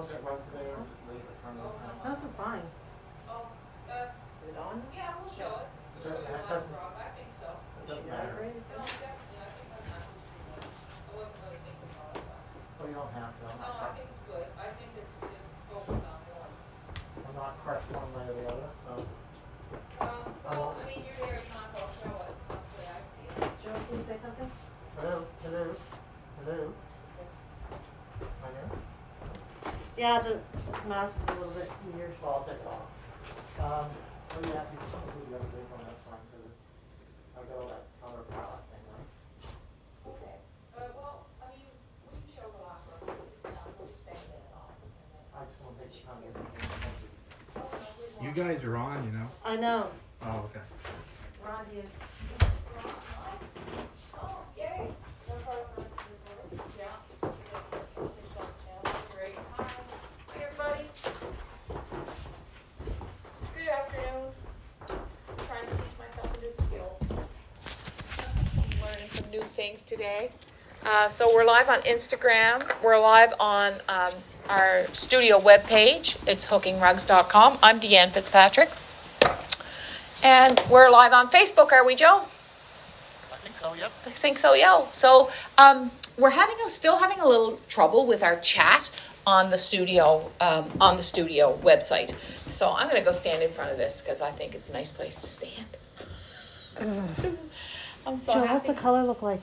look at rug today or just leave it for another time? This is fine. Is it on? Yeah, we'll show it. It doesn't, it doesn't, I think so. it doesn't matter. No, definitely, I think I'm happy with it. I wasn't really thinking about it, but, Well, you don't have to. no, I think it's good. I think it's just focused on one. I'm not pressed one way or the other, so. Well, I mean, you're there, you might as well show it. That's the way I see it. Joe, can you say something? Hello, hello, hello. Right here? Yeah, the mask is a little bit weird. Well, I'll take it off. Oh yeah, you can do the other big one, that's fine, because it's, I got all that color palette thing, right? Okay. Well, I mean, we can show the last one. We'll just stand there and all. I just want to take the time to You guys are on, you know. I know. Oh, okay. We're on you. Oh, yay. Yeah. Great. Hi, everybody. Good afternoon. Trying to teach myself a new skill. Learning some new things today. So we're live on Instagram. We're live on our studio webpage. It's hookingrugs.com. I'm Deanne Fitzpatrick. And we're live on Facebook, are we, Joe? I think so, yep. I think so, yeah. So we're still having a little trouble with our chat on the studio website. So I'm gonna go stand in front of this because I think it's a nice place to stand. I'm so Joe, happy. what's the color look like?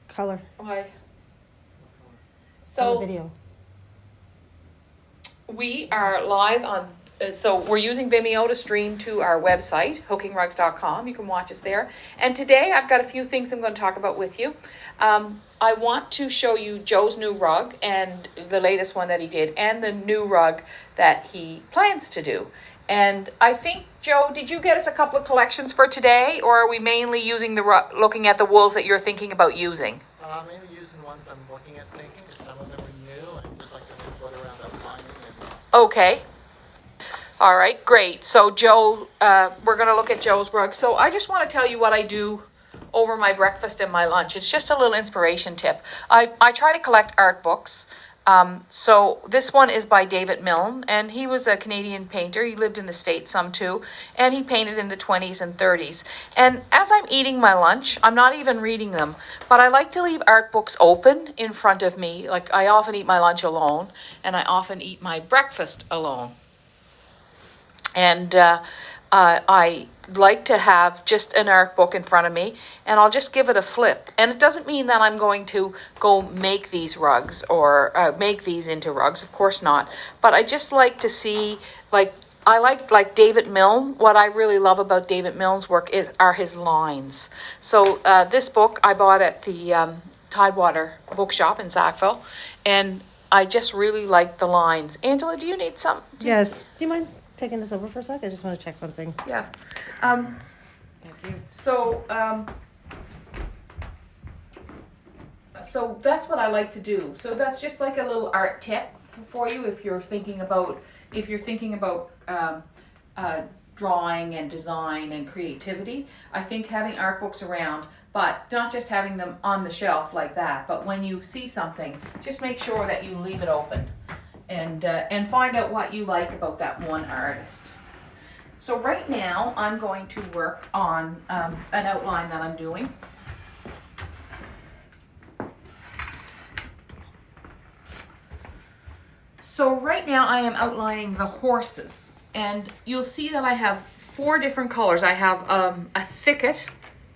Color. Why? On the So video. we are live on. So we're using Vimeo to stream to our website, hookingrugs.com. You can watch us there. And today I've got a few things I'm going to talk about with you. I want to show you Joe's new rug and the latest one that he did and the new rug that he plans to do. And I think, Joe, did you get us a couple of collections for today, or are we mainly using looking at the wools that you're thinking about using? Maybe using ones I'm looking at thinking, because some of them are new, and just like to put around outlining and. Okay. All right, great. So Joe, we're going to look at Joe's rug. So I just want to tell you what I do over my breakfast and my lunch. It's just a little inspiration tip. I try to collect art books. So this one is by David Milne, and he was a Canadian painter. He lived in the States some too, and he painted in the 20s and 30s. And as I'm eating my lunch, I'm not even reading them, but I like to leave art books open in front of me. Like I often eat my lunch alone, and I often eat my breakfast alone. And I like to have just an art book in front of me, and I'll just give it a flip. And it doesn't mean that I'm going to go make these rugs or make these into rugs, of course not. But I just like to see, I like David Milne. What I really love about David Milne's work are his lines. So this book I bought at the Tidewater bookshop in Sackville, and I just really like the lines. Angela, do you need some? Yes. Do you mind taking this over for a sec? I just want to check something. Yeah. Thank you. So that's what I like to do. So that's just like a little art tip for you if you're thinking about drawing and design and creativity. I think having art books around, but not just having them on the shelf like that, but when you see something, just make sure that you leave it open and find out what you like about that one artist. So right now I'm going to work on an outline that I'm doing. So right now I am outlining the horses, and you'll see that I have 4 different colors. I have a thicket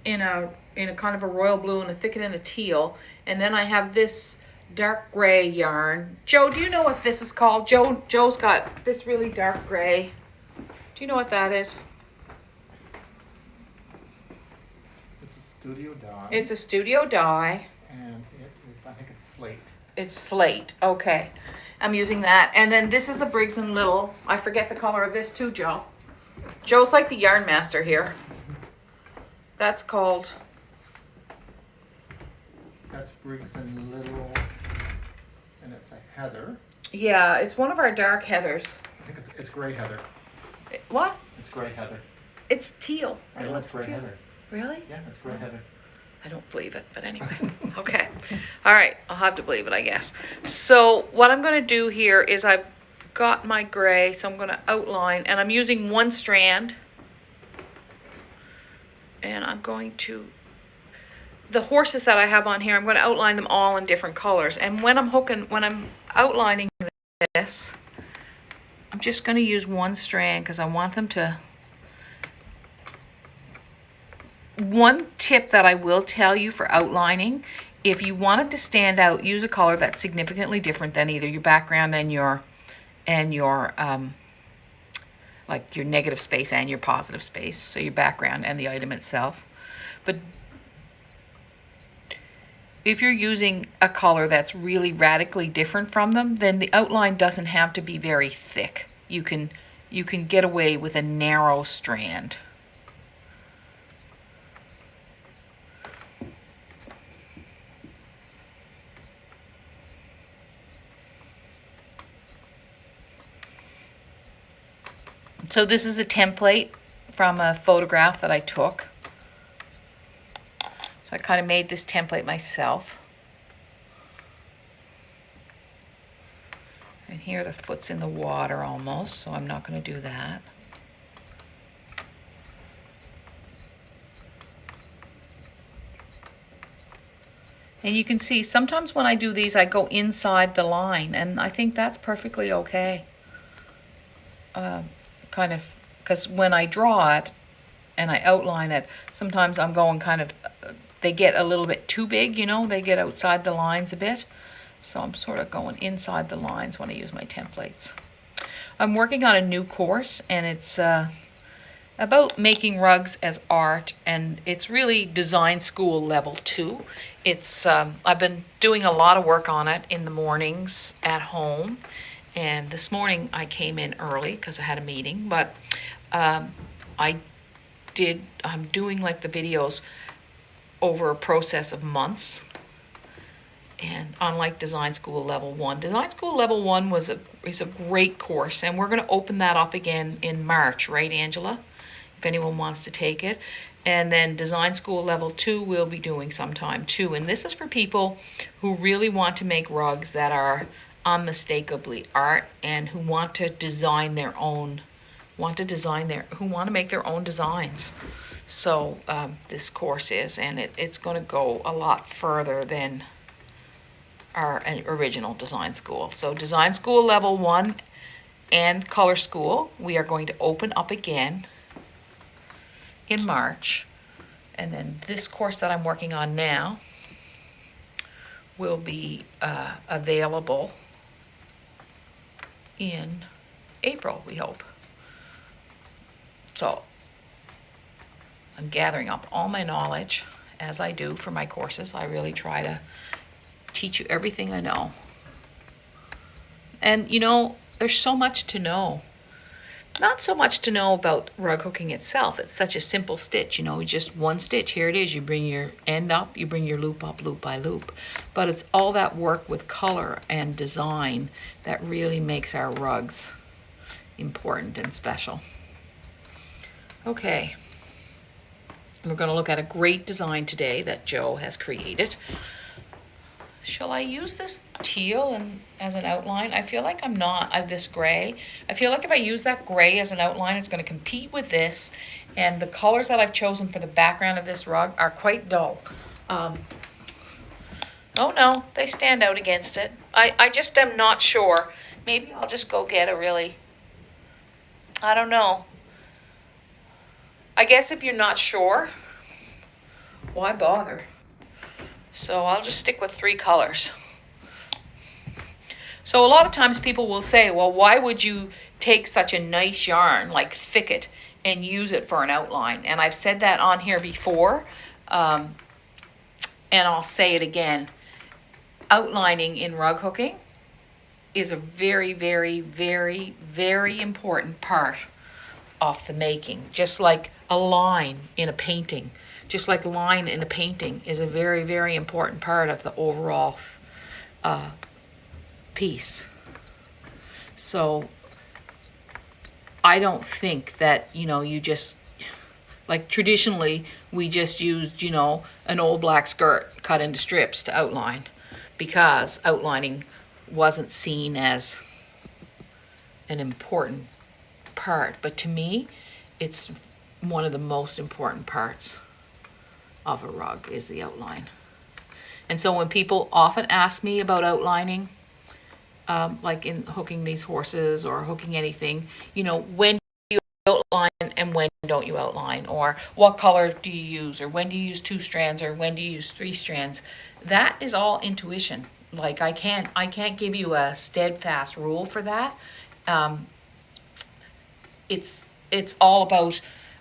in a kind of a royal blue and a thicket in a teal, and then I have this dark gray yarn. Joe, do you know what this is called? Joe's got this really dark gray. Do you know what that is? It's a studio dye. It's a studio dye. And it is, I think it's slate. It's slate. Okay. I'm using that. And then this is a Briggs & Little. I forget the color of this too, Joe. Joe's like the yarn master here. That's called... That's Briggs & Little, and it's a heather. Yeah, it's one of our dark heathers. I think it's gray heather. What? It's gray heather. It's teal. I know it's gray heather. Really? Yeah, it's gray heather. I don't believe it, but anyway. Okay. All right. I'll have to believe it, I guess. So what I'm going to do here is I've got my gray, so I'm going to outline, and I'm using one strand. And I'm going to, the horses that I have on here, I'm going to outline them all in different colors. And when I'm outlining this, I'm just going to use one strand because I want them to. One tip that I will tell you for outlining, if you want it to stand out, use a color that's significantly different than either your background and your like your negative space and your positive space, so your background and the item itself. But if you're using a color that's really radically different from them, then the outline doesn't have to be very thick. You can get away with a narrow strand. So this is a template from a photograph that I took. So I kind of made this template myself. And here the foot's in the water almost, so I'm not going to do that. And you can see sometimes when I do these, I go inside the line, and I think that's perfectly okay. Kind of, because when I draw it and I outline it, sometimes I'm going kind of, they get a little bit too big, you know, they get outside the lines a bit. So I'm sort of going inside the lines when I use my templates. I'm working on a new course, and it's about making rugs as art, and it's really design school level 2. It's I've been doing a lot of work on it in the mornings at home. And this morning I came in early because I had a meeting, but I'm doing like the videos over a process of months. And unlike Design School Level 1, Design School Level 1 is a great course, and we're going to open that up again in March, right, Angela? If anyone wants to take it. And then Design School Level 2 we'll be doing sometime too. And this is for people who really want to make rugs that are unmistakably art, and who want to design their own, who want to make their own designs. So this course is, and it's going to go a lot further than our original design school. So Design School Level 1 and Color School, we are going to open up again in March. And then this course that I'm working on now will be available in April, we hope. So I'm gathering up all my knowledge, as I do for my courses. I really try to teach you everything I know. And you know, there's so much to know. Not so much to know about rug hooking itself. It's such a simple stitch, you know, just one stitch. Here it is. You bring your end up, you bring your loop up, loop by loop. But it's all that work with color and design that really makes our rugs important and special. Okay. We're going to look at a great design today that Joe has created. Shall I use this teal as an outline? I feel like I'm not, this gray. I feel like if I use that gray as an outline, it's going to compete with this. And the colors that I've chosen for the background of this rug are quite dull. Oh no, they stand out against it. I just am not sure. Maybe I'll just go get a really, I don't know. I guess if you're not sure, why bother? So I'll just stick with 3 colors. So a lot of times people will say, well, why would you take such a nice yarn like Thicket and use it for an outline? And I've said that on here before, and I'll say it again. Outlining in rug hooking is a very, very, very, very important part of the making. Just like a line in a painting. Just like line in a painting is a very, very important part of the overall piece. So I don't think that, you know, you just Like traditionally, we just used, you know, an old black skirt cut into strips to outline because outlining wasn't seen as an important part. But to me, it's one of the most important parts of a rug is the outline. And so when people often ask me about outlining, like in hooking these horses or hooking anything, you know, when do you outline and when don't you outline? Or what color do you use? Or when do you use 2 strands? Or when do you use 3 strands? That is all intuition. Like I can't give you a steadfast rule for that. It's all about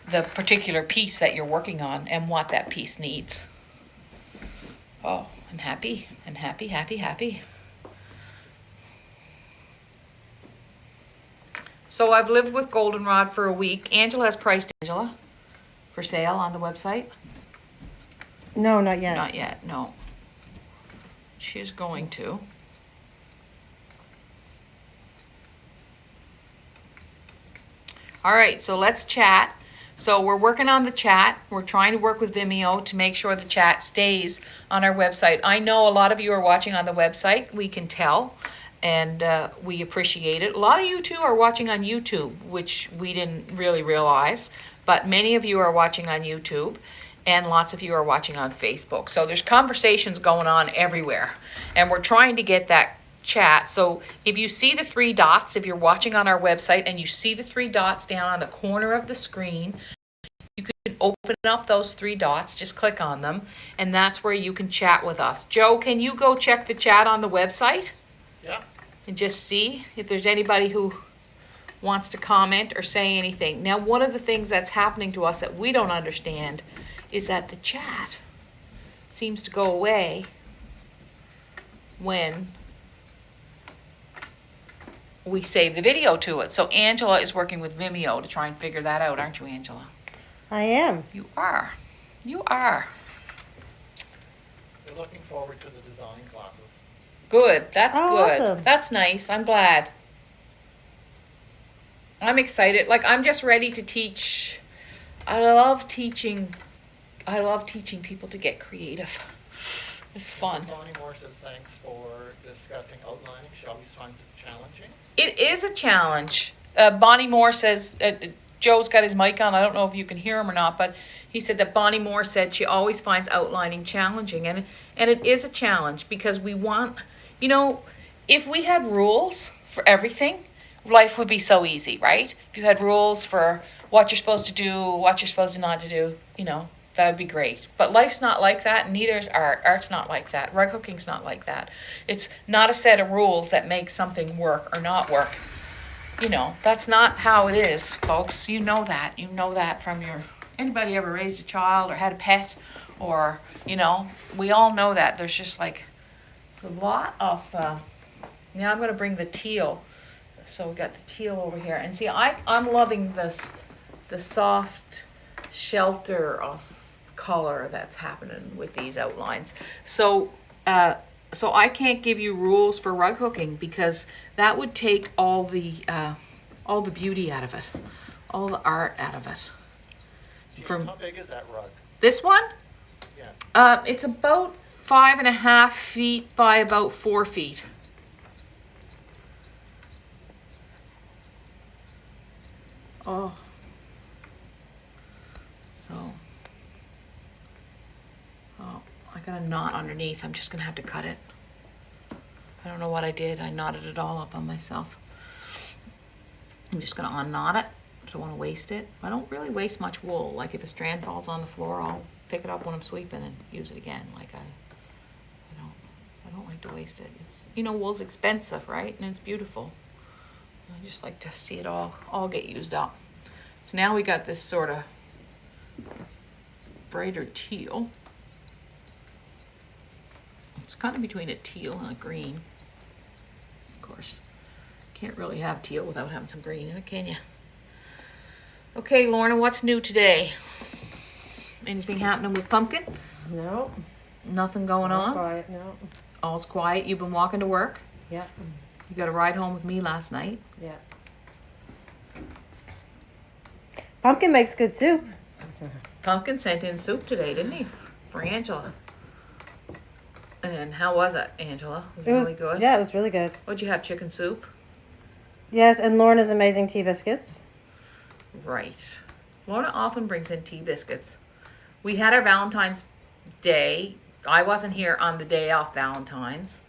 the particular piece that you're working on and what that piece needs. Oh, I'm happy. I'm happy, happy, happy. So I've lived with goldenrod for a week. Angela has priced Angela for sale on the website. No, not yet. Not yet, no. She's going to. All right, so let's chat. So we're working on the chat. We're trying to work with Vimeo to make sure the chat stays on our website. I know a lot of you are watching on the website. We can tell, and we appreciate it. A lot of you too are watching on YouTube, which we didn't really realize, but many of you are watching on YouTube, and lots of you are watching on Facebook. So there's conversations going on everywhere, and we're trying to get that chat. So if you see the 3 dots, if you're watching on our website and you see the 3 dots down on the corner of the screen, you can open up those 3 dots, just click on them, and that's where you can chat with us. Joe, can you go check the chat on the website? Yeah. And just see if there's anybody who wants to comment or say anything. Now, one of the things that's happening to us that we don't understand is that the chat seems to go away when we save the video to it. So Angela is working with Vimeo to try and figure that out, aren't you, Angela? I am. You are. You are. We're looking forward to the design classes. Good. That's Oh, good. awesome. That's nice. I'm glad. I'm excited. Like, I'm just ready to teach. I love teaching people to get creative. It's fun. Bonnie Moore says thanks for discussing outlining. She always finds it challenging. It is a challenge. Bonnie Moore says, Joe's got his mic on. I don't know if you can hear him or not, but he said that Bonnie Moore said she always finds outlining challenging. And it is a challenge because we want, you know, if we had rules for everything, life would be so easy, right? If you had rules for what you're supposed to do, what you're supposed to not to do, you know, that would be great. But life's not like that, and neither is art. Art's not like that. Rug hooking's not like that. It's not a set of rules that make something work or not work. You know, that's not how it is, folks. You know that. You know that from anybody ever raised a child or had a pet, or, you know, we all know that. There's just like, it's a lot of, now I'm going to bring the teal. So we got the teal over here. And see, I'm loving the soft shelter of color that's happening with these outlines. So I can't give you rules for rug hooking because that would take all the beauty out of it, all the art out of it. How big is that rug? This one, Yeah. it's about 5.5 feet by about 4 feet. Oh. So. Oh, I got a knot underneath. I'm just gonna have to cut it. I don't know what I did. I knotted it all up on myself. I'm just gonna unknot it. I don't want to waste it. I don't really waste much wool. Like if a strand falls on the floor, I'll pick it up when I'm sweeping and use it again. Like I don't like to waste it. It's, you know, wool's expensive, right? And it's beautiful. I just like to see it all get used up. So now we got this sort of brighter teal. It's kind of between a teal and a green. Of course, can't really have teal without having some green in it, can you? Okay, Lorna, what's new today? Anything happening with Pumpkin? No. Nothing going on? Quiet, no. All's quiet. You've been walking to work? Yeah. You got a ride home with me last night. Yeah. Pumpkin makes good soup. Pumpkin sent in soup today, didn't he? For Angela. And how was it, Angela? Was it really good? Yeah, it was really good. What'd you have, chicken soup? Yes, and Lorna's amazing tea biscuits. Right. Lorna often brings in tea biscuits. We had our Valentine's Day. I wasn't here on the day off Valentine's.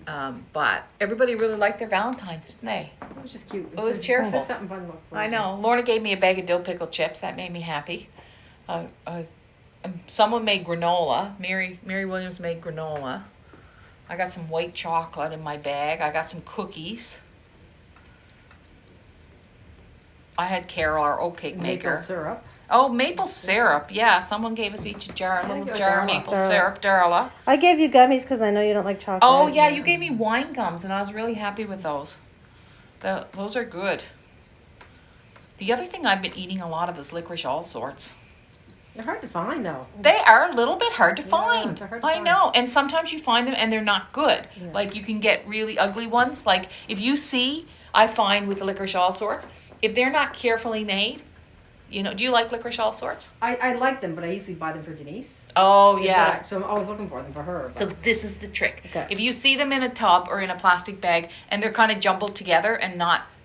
But everybody really liked their Valentine's, didn't they? It was just cute. It was cheerful. Just something fun to look for. I know. Lorna gave me a bag of dill pickle chips. That made me happy. Someone made granola. Mary Williams made granola. I got some white chocolate in my bag. I got some cookies. I had Carol, our oat cake maker. Maple syrup. Oh, maple syrup. Yeah, someone gave us each a little got jar of Darla. maple syrup, Darla. I gave you gummies because I know you don't like chocolate. Oh, yeah, you gave me wine gums, and I was really happy with those. Those are good. The other thing I've been eating a lot of is licorice all sorts. They're hard to find, though. They are a little bit hard to find. they're hard to I find. know. And sometimes you find them and they're not good. Yeah. Like you can get really ugly ones. Like if you see, I find with the licorice all sorts, if they're not carefully made, you know, do you like licorice all sorts? I like them, but I usually buy them for Denise. Oh, yeah. So I'm always looking for them for her. So this is the trick. Okay. If you see them in a tub or in a plastic bag and they're kind of jumbled together and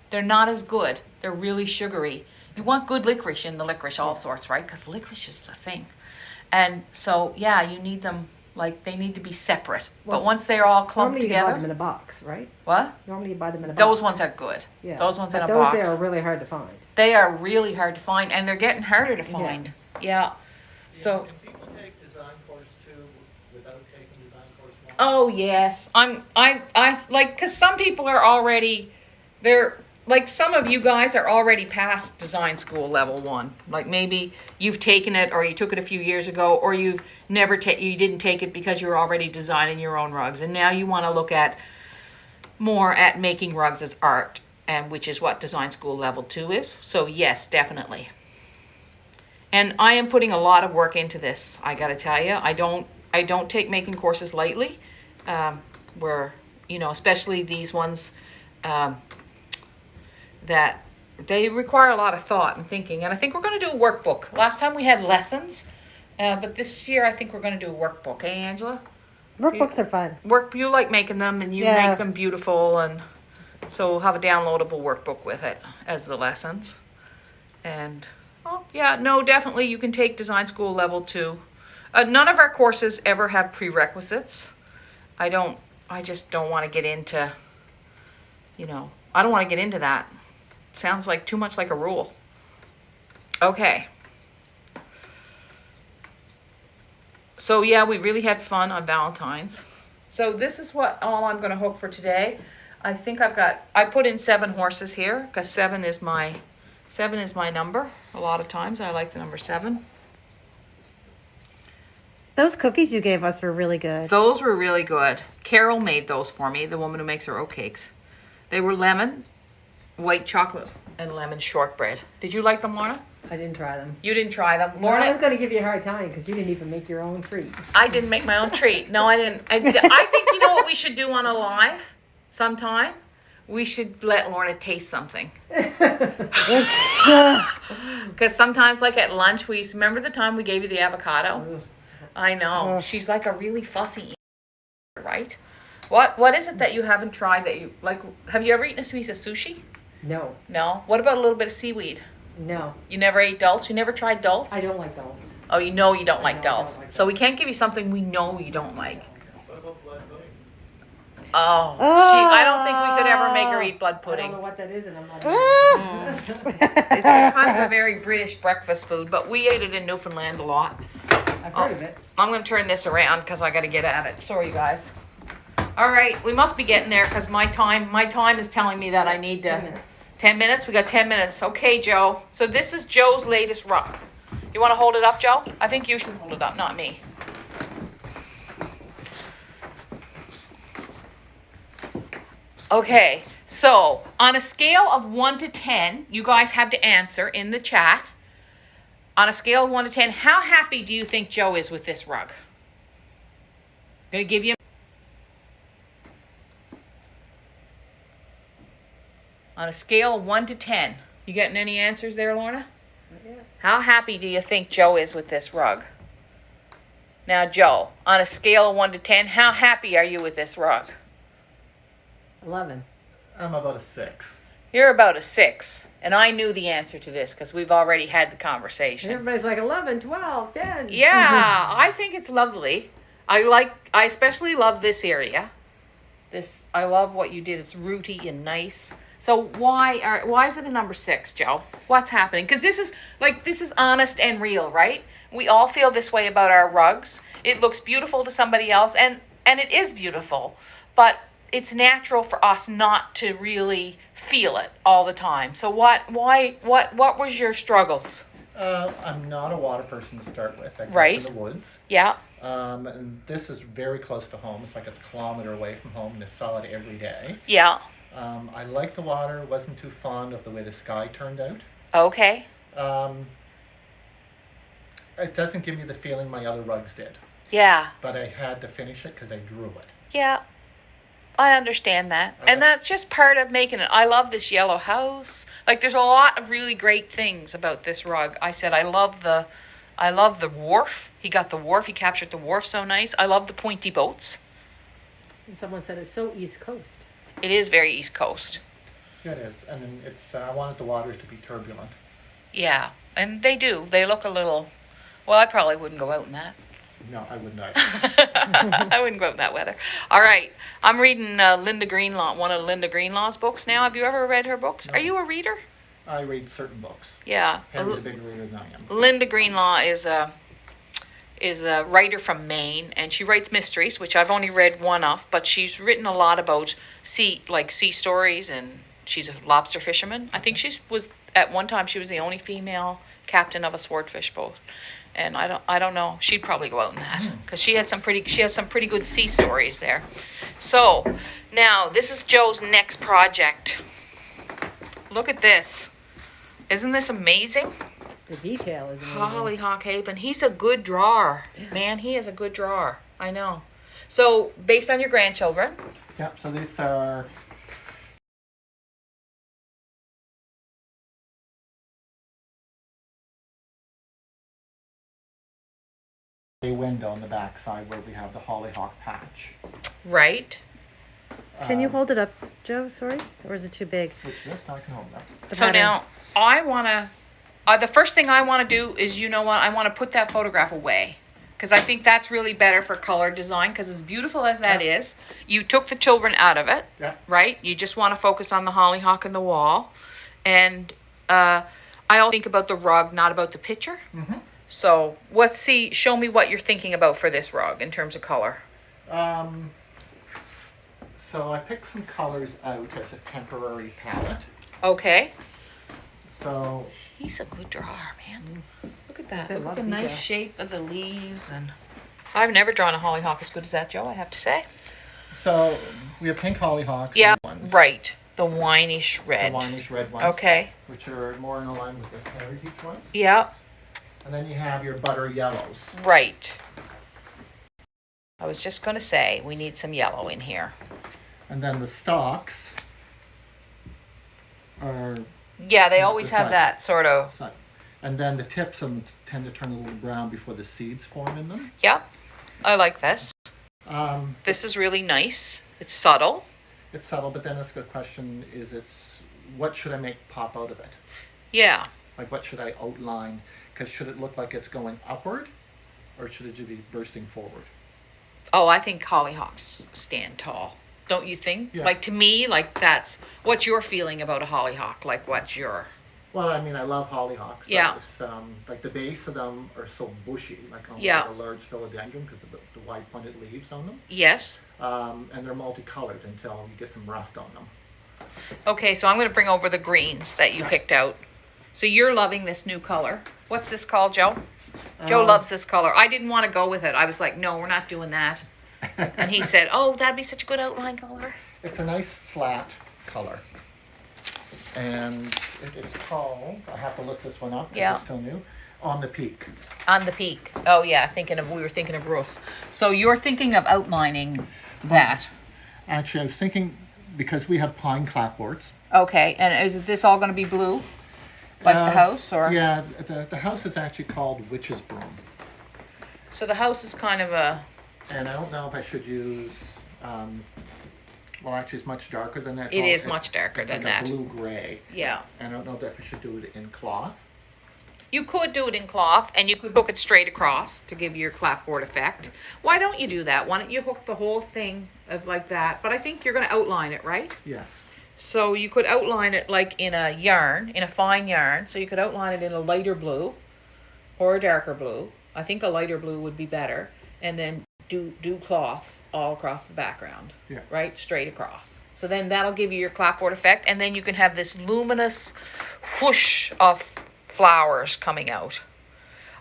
they're not as good. They're really sugary. You want good licorice in the licorice all sorts, right? Because licorice is the thing. And so, yeah, you need them, like, they need to be separate. Well, but once they're all clumped Normally you buy them together. in a box, right? What? Normally you buy them in a box. Those ones are good. Yeah. Those ones in But a box. Those there are really hard to find. They are really hard to find, and they're getting harder to find. Yeah. So. Can people take design course 2 without taking design course 1? Oh yes, I like because some people are already, they're like some of you guys are already past design school level 1. Like maybe you've taken it or you took it a few years ago, or you've never you didn't take it because you're already designing your own rugs, and now you want to look at more at making rugs as art, and which is what design school level 2 is. So yes, definitely. And I am putting a lot of work into this. I got to tell you, I don't take making courses lightly. Where, you know, especially these ones that they require a lot of thought and thinking. And I think we're going to do a workbook. Last time we had lessons, but this year I think we're going to do a workbook. Eh, Angela? Workbooks are fun. You like making them, and you Yeah. make them beautiful, and so we'll have a downloadable workbook with it as the lessons. And oh yeah, no, definitely you can take design school level 2. None of our courses ever have prerequisites. I just don't want to get into, you know, I don't want to get into that. Sounds like too much like a rule. Okay. So yeah, we really had fun on Valentine's. So this is what all I'm going to hook for today. I think I put in 7 horses here because 7 is my number. A lot of times I like the number 7. Those cookies you gave us were really good. Those were really good. Carol made those for me, the woman who makes her oat cakes. They were lemon, white chocolate, and lemon shortbread. Did you like them, Lorna? I didn't try them. You didn't try them. Well, I Lorna, was going to give you a hard time because you didn't even make your own treat. I didn't make my own treat. No, I didn't. I think you know what we should do on a live sometime? We should let Lorna taste something. Because sometimes, like at lunch, remember the time we gave you the avocado? I know. She's like a really fussy eater, right? What is it that you haven't tried that you like? Have you ever eaten a piece of sushi? No. No. What about a little bit of seaweed? No. You never ate dulse? You never tried dulse? I don't like those. Oh, you know you don't I like know I don't dulse. like So we can't give you something we know you don't like. What about blood pudding? Oh, I don't think we could ever make her eat blood I don't pudding. know what that is, and I'm not. It's a kind of a very British breakfast food, but we ate it in Newfoundland a lot. I've heard of it. I'm going to turn this around because I got to get at it. Sorry, guys. All right, we must be getting there because my time is telling me that I need to. 10 minutes. 10 minutes? We got 10 minutes. Okay, Joe. So this is Joe's latest rug. You want to hold it up, Joe? I think you should hold it up, not me. Okay, so on a scale of 1 to 10, you guys have to answer in the chat. On a scale of 1 to 10, how happy do you think Joe is with this rug? I'm going to give you. On a scale of 1 to 10, you getting any answers there, Lorna? Not How happy do you think Joe is with this rug? Now, Joe, on a scale of 1 to 10, how happy are you with this rug? 11. I'm about a 6. You're about a 6. And I knew the answer to this because we've already had the And conversation. everybody's like 11, 12, 10. Yeah, I think it's lovely. I especially love this area. I love what you did. It's rooty and nice. So why is it a number 6, Joe? What's happening? Because this is honest and real, right? We all feel this way about our rugs. It looks beautiful to somebody else, and it is beautiful, but it's natural for us not to really feel it all the time. So what was your struggles? I'm not a water person to start with. I grew Right. up in the woods. Yeah. And this is very close to home. It's like it's a kilometer away from home, and I saw it every day. Yeah. I liked the water. Wasn't too fond of the way the sky turned out. Okay. It doesn't give me the feeling my other rugs did. Yeah. But I had to finish it because I drew it. Yeah. I understand that. Okay. And that's just part of making it. I love this yellow house. Like, there's a lot of really great things about this rug. I said I love the wharf. He got the wharf. He captured the wharf so nice. I love the pointy boats. And someone said it's so East Coast. It is very East Coast. Yeah, it is. And then it's. I wanted the waters to be turbulent. Yeah. And they do. They look a little... Well, I probably wouldn't go out in that. No, I wouldn't either. I wouldn't go out in that weather. All right. I'm reading Linda Greenlaw, one of Linda Greenlaw's books now. Have you ever read her books? No. Are you a reader? I read certain books. Yeah. Henry's a bigger reader than I am. Linda Greenlaw is a writer from Maine, and she writes mysteries, which I've only read one of, but she's written a lot about sea stories, and she's a lobster fisherman. I think at one time she was the only female captain of a swordfish boat. And I don't know. She'd probably go out in that because she has some pretty good sea stories there. So now this is Joe's next project. Look at this. Isn't this amazing? The detail is amazing. Hollyhock Haven. He's a good drawer. Man, he is a good drawer. I know. So based on your grandchildren. Yep, so these are... a window on the back side where we have the hollyhock patch. Right. Can you hold it up, Joe? Sorry, or is it too big? Which this, now I can hold that. The So pattern. now I want to, the first thing I want to do is, you know what, I want to put that photograph away. Because I think that's really better for color design, because as beautiful as that is, you took the children out of it, Yeah. right? You just want to focus on the hollyhock and the wall. And I also think about the rug, not about the picture. Mm-hmm. So show me what you're thinking about for this rug in terms of color. So I picked some colors out as a temporary palette. Okay. So He's a good drawer, man. Look at that. That's a Look lot at the of nice detail. shape of the leaves. And I've never drawn a hollyhock as good as that, Joe, I have to say. So we have pink hollyhocks. Yeah, ones, right. The wineish red. The wineish red ones. Okay. Which are more in line with the heritage ones. Yeah, And then you have your butter yellows. right. I was just going to say, we need some yellow in here. And then the stalks are... Yeah, they always the have side. that sort of, side. And then the tips of them tend to turn a little brown before the seeds form in them. yeah, I like this. Um, This is really nice. It's subtle. it's subtle, but then it's a good question what should I make pop out of it? Yeah. Like what should I outline? Because should it look like it's going upward or should it just be bursting forward? Oh, I think hollyhocks stand tall. Don't you think? Yeah. Like, to me, like, what's your feeling about a hollyhock? Like, what's your... Well, I mean, I love hollyhocks. But Yeah. It's like the base of them are so bushy, like almost Yeah. like a large philodendron because of the wide pointed leaves on them. Yes? And they're multicolored until you get some rust on them. Okay, so I'm going to bring over the greens that you picked out. So you're loving this new color. What's this called, Joe? Joe loves this color. I didn't want to go with it. I was like, no, we're not doing that. And he said, oh, that'd be such a good outline color. It's a nice flat color. And it's called, I have to look this one up because Yeah. it's still new, On the Peak. On the peak. Oh, yeah, we were thinking of roofs. So you're thinking of outlining that. Actually, I was thinking, because we have pine clapboards, Okay, and is this all going to be blue? Like the house, or? Yeah, the house is actually called Witch's Broom. So the house is kind of a, And I don't know if I should use, well, actually it's much darker than that. it is much darker it's than like that. a blue-gray. Yeah. I don't know if I should do it in cloth. You could do it in cloth, and you could hook it straight across to give you your clapboard effect. Why don't you do that? Why don't you hook the whole thing of like that? But I think you're going to outline it, right? Yes. So you could outline it like in a yarn, in a fine yarn. So you could outline it in a lighter blue or a darker blue. I think a lighter blue would be better. And then do cloth all across the background. Yeah. Right? Straight across. So then that'll give you your clapboard effect. And then you can have this luminous whoosh of flowers coming out.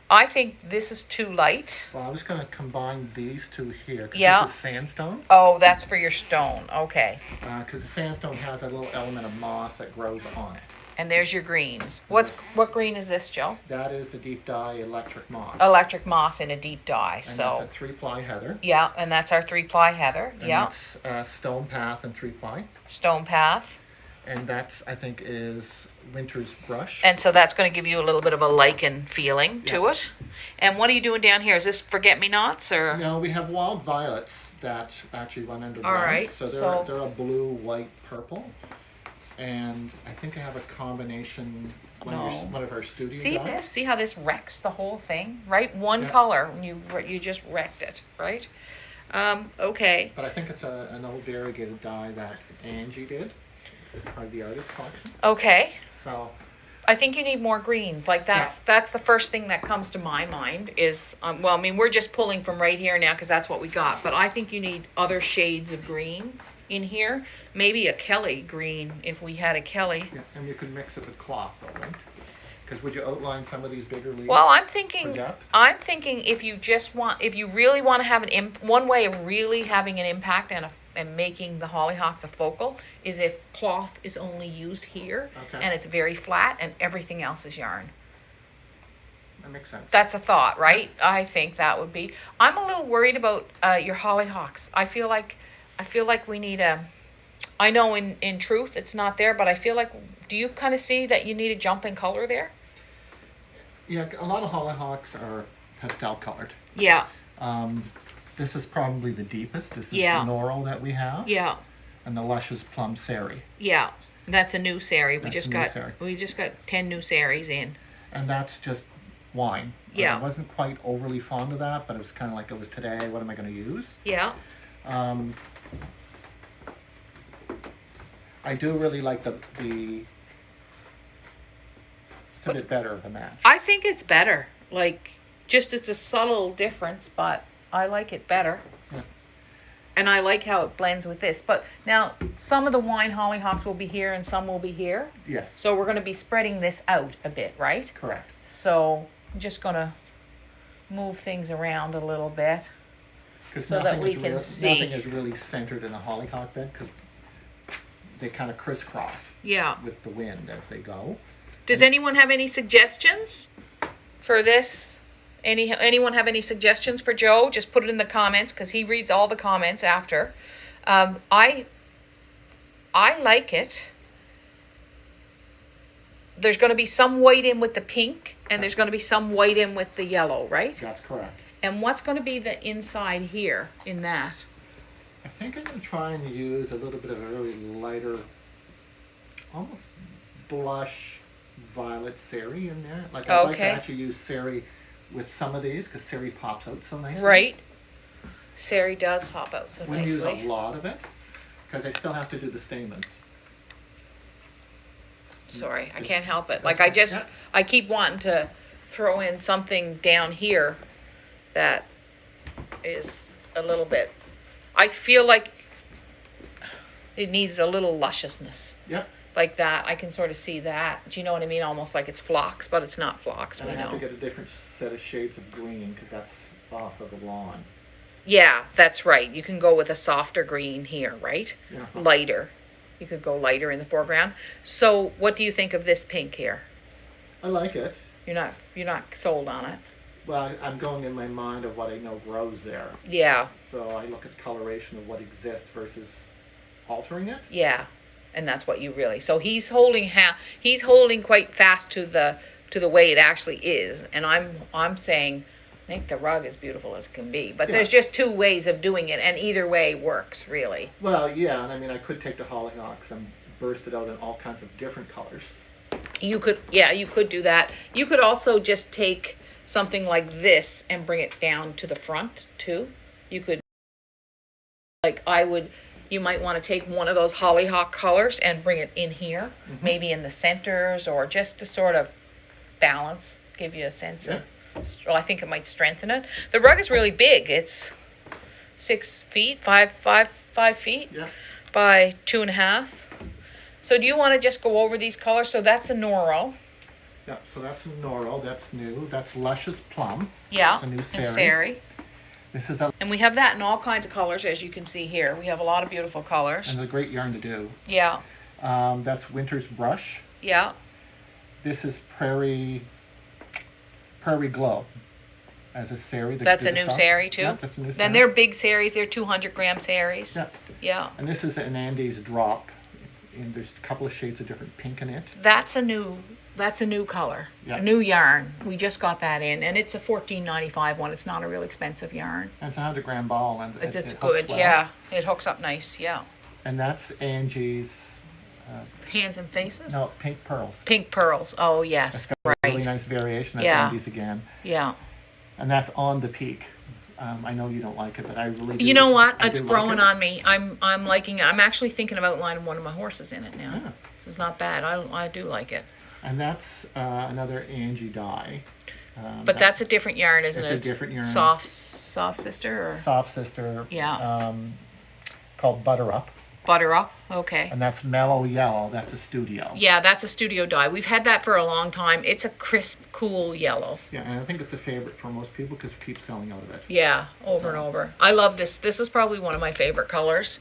I think this is too light. Well, I was going to combine these two here. 'Cause Yeah. This is sandstone. Oh, that's for your stone. Okay. Because the sandstone has a little element of moss that grows on it. And there's your greens. What green is this, Joe? That is the deep dye electric moss. Electric moss in a deep dye. And So that's a 3-ply heather. yeah, and that's our 3-ply heather. And Yeah. that's stone path and 3-ply. Stone path. And that's, I think, is winter's brush. And so that's going to give you a little bit of a lichen feeling to Yeah. it. And what are you doing down here? Is this forget-me-nots or? No, we have wild violets that actually run underground. All right, So so- they're a blue, white, purple. And I think I have a combination, one of our studio See dyes. this? See how this wrecks the whole thing, right? One Yeah. color, and you just wrecked it, right? Okay. But I think it's an old variegated dye that Angie did as part of the artist collection. Okay. So I think you need more greens. Like that's the first thing that comes to my mind is well, I mean, we're just pulling from right here now because that's what we got. But I think you need other shades of green in here. Maybe a Kelly green if we had a Kelly. yeah, and you could mix it with cloth, though, right? Because would you outline some of these bigger leaves? Well, I'm for thinking depth? if you really want to have one way of really having an impact and making the hollyhocks a focal is if cloth is only used here Okay. and it's very flat and everything else is yarn. That makes sense. That's a thought, right? I think that would be. I'm a little worried about your hollyhocks. I feel like we need a. I know in truth it's not there, but I feel like. Do you kind of see that you need a jump in color there? Yeah, a lot of hollyhocks are pastel colored. Yeah. This is probably the deepest. This is Yeah. the Norol that we have. Yeah. And the Luscious Plum Sari. Yeah. That's a new sari. That's a new sari. We just got 10 new saris in. And that's just wine. Yeah. I wasn't quite overly fond of that, but it was kind of like it was today. What am I going to use? Yeah. I do really like the it's a bit better of a match. I think it's better. Like, just it's a subtle difference, but I like it better. Yeah. And I like how it blends with this. But now, some of the wine hollyhocks will be here and some will be here. Yes. So we're going to be spreading this out a bit, right? Correct. So I'm just going to move things around a little bit. Because So that we can see. Nothing is really centered in a hollyhock bed because they kind of crisscross Yeah. with the wind as they go. Does anyone have any suggestions for this? Anyone have any suggestions for Joe? Just put it in the comments because he reads all the comments after. I like it. There's going to be some white in with the pink, and there's going to be some white in with the yellow, right? That's correct. And what's going to be the inside here in that? I think I'm going to try and use a little bit of a really lighter, almost blush violet sari in there. Like I like to Okay. actually use sari with some of these because sari pops out so nicely. Right. Sari does pop out so Wouldn't use a nicely. lot of it because I still have to do the stamens. Sorry, I Just- can't help it. that's Like fine. Yeah. I keep wanting to throw in something down here that is a little bit. I feel like it needs a little lusciousness. Yep. Like that, I can sort of see that. Do you know what I mean? Almost like it's phlox, but it's not phlox. And We I have to know. get a different set of shades of green because that's off of the lawn. Yeah, that's right. You can go with a softer green here, right? Yeah. Lighter. You could go lighter in the foreground. So, what do you think of this pink here? I like it. You're not sold on it. Well, I'm going in my mind of what I know grows there. Yeah, So I look at coloration of what exists versus altering it. yeah. and that's what you really. So he's holding quite fast to the way it actually is, and I'm saying. I think the rug is beautiful as can be, but there's just two ways of doing it, and either way works really. Well, yeah, and I mean, I could take the hollyhocks and burst it out in all kinds of different colors. You could do that. You could also just take something like this and bring it down to the front too. You could, you might want to take one of those hollyhock colors and bring it in here, maybe in the centers, or just to sort of balance, give you a sense of. Well, I think it might strengthen it. The rug is really big. It's 6 feet, 5 feet by 2.5. So do you want to just go over these colors? So that's a Noro. Yeah, so that's a Noro. That's new. That's Luscious Plum. Yeah, it's a new and Sari. Sari. This is a... And we have that in all kinds of colors, as you can see here. We have a lot of beautiful colors. And it's a great yarn to do. Yeah. That's Winter's Brush. Yeah. This is Prairie Glow. As a Sari. That's a new Sari too? Yeah, that's a new Sari. Then they're big Saris. They're 200-gram Saris. Yeah. Yeah. And this is an Andes Drop. And there's a couple of shades of different pink in it. That's a new color. Yeah. A new yarn. We just got that in, and it's a $14.95 one. It's not a real expensive yarn. And it's a 100-gram ball, and It's it hooks good. well. Yeah. It hooks up nice. Yeah. And that's Angie's. Hands and faces. No, Pink Pearls. Pink pearls. Oh yes. It's got Right. a really nice variation. That's Yeah. Andes again. Yeah. And that's on the peak. I know you don't like it, but I really do. You know what? I It's do growing like it. on me. I'm liking it. I'm actually thinking about lining one of my horses in it now. Yeah. This is not bad. I do like it. And that's another Angie dye. But that's a different yarn, isn't it's it? a different yarn. Soft sister or Soft Sister. Yeah. Called Butter Up. butter up. Okay. And that's Mellow Yellow. That's a studio. Yeah, that's a studio dye. We've had that for a long time. It's a crisp, cool yellow. Yeah, and I think it's a favorite for most people because we keep selling out of it. Yeah, over and over. I love this. This is probably one of my favorite colors.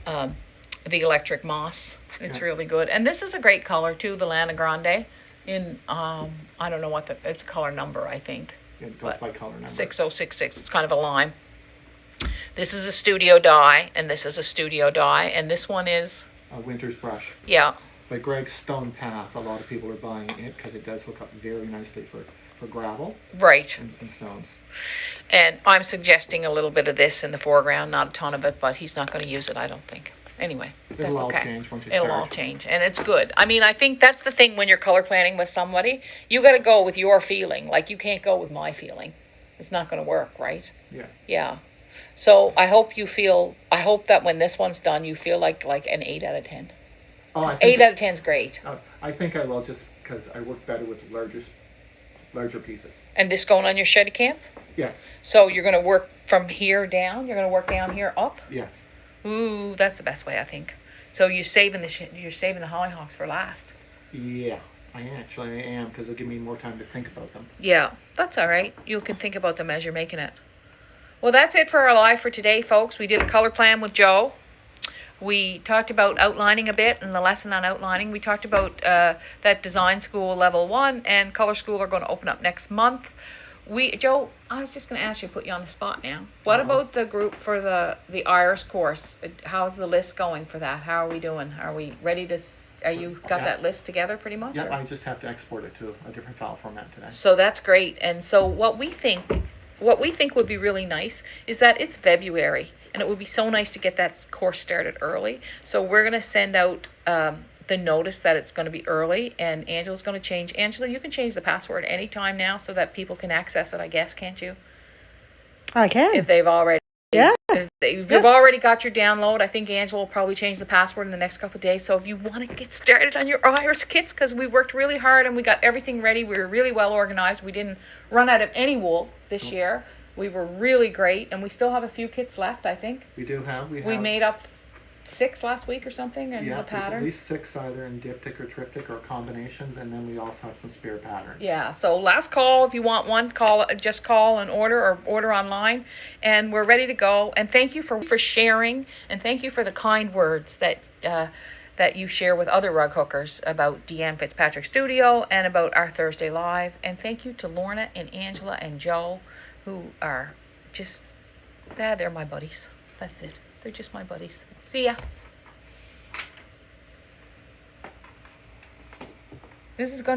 The electric moss. It's really good. And this is a great color too, the Lana Grande. In I don't know what it's color number, I think. Yeah, it goes by color number. 6066. It's kind of a lime. This is a studio dye, and this is a studio dye, and this one is A Winter's Brush. yeah. By Greg's Stone Path, a lot of people are buying it because it does hook up very nicely for gravel Right. and stones. And I'm suggesting a little bit of this in the foreground, not a ton of it, but he's not going to use it, I don't think. Anyway, that's It'll all okay. change once you It'll start. all change, and it's good. I mean, I think that's the thing when you're color planning with somebody. You got to go with your feeling. Like, you can't go with my feeling. It's not going to work, right? Yeah. Yeah. So I hope that when this one's done, you feel like an 8 out of 10. Oh, I 8 think, out of 10 is great. I think I will just because I work better with larger pieces. And this going on your shed camp? Yes. So you're going to work from here down? You're going to work down here up? Yes. Ooh, that's the best way, I think. So you're saving the hollyhocks for last. Yeah, I am because it'll give me more time to think about them. Yeah, that's all right. You can think about them as you're making it. Well, that's it for our live for today, folks. We did a color plan with Joe. We talked about outlining a bit and the lesson on outlining. We talked about that design school level 1 and color school are going to open up next month. Joe, I was just going to ask you, put you on the spot now. What about the group for the Iris course? How's the list going for that? How are we doing? Are we ready to? Are you got that list together pretty much? Yeah, or? I just have to export it to a different file format today. So that's great. And so what we think would be really nice is that it's February, and it would be so nice to get that course started early. So we're going to send out the notice that it's going to be early, and Angela's going to change. Angela, you can change the password anytime now so that people can access it, I guess, can't you? I can. If they've already... Yeah. If you've already got your download, I think Angela will probably change the password in the next couple of days. So if you want to get started on your Iris kits, because we worked really hard and we got everything ready, we were really well organized. We didn't run out of any wool this year. We were really great, and we still have a few kits left, I think. We do have. We made up 6 last week or something, and yeah, the there's pattern. at least 6 either in diptych or triptych or combinations, and then we also have some spare patterns. Yeah, so last call, if you want one, just call and order or order online, and we're ready to go. And thank you for sharing, and thank you for the kind words that you share with other rug hookers about Deanne Fitzpatrick Studio and about our Thursday Live. And thank you to Lorna and Angela and Joe, who are just, they're my buddies. That's it. They're just my buddies. See ya. This is gonna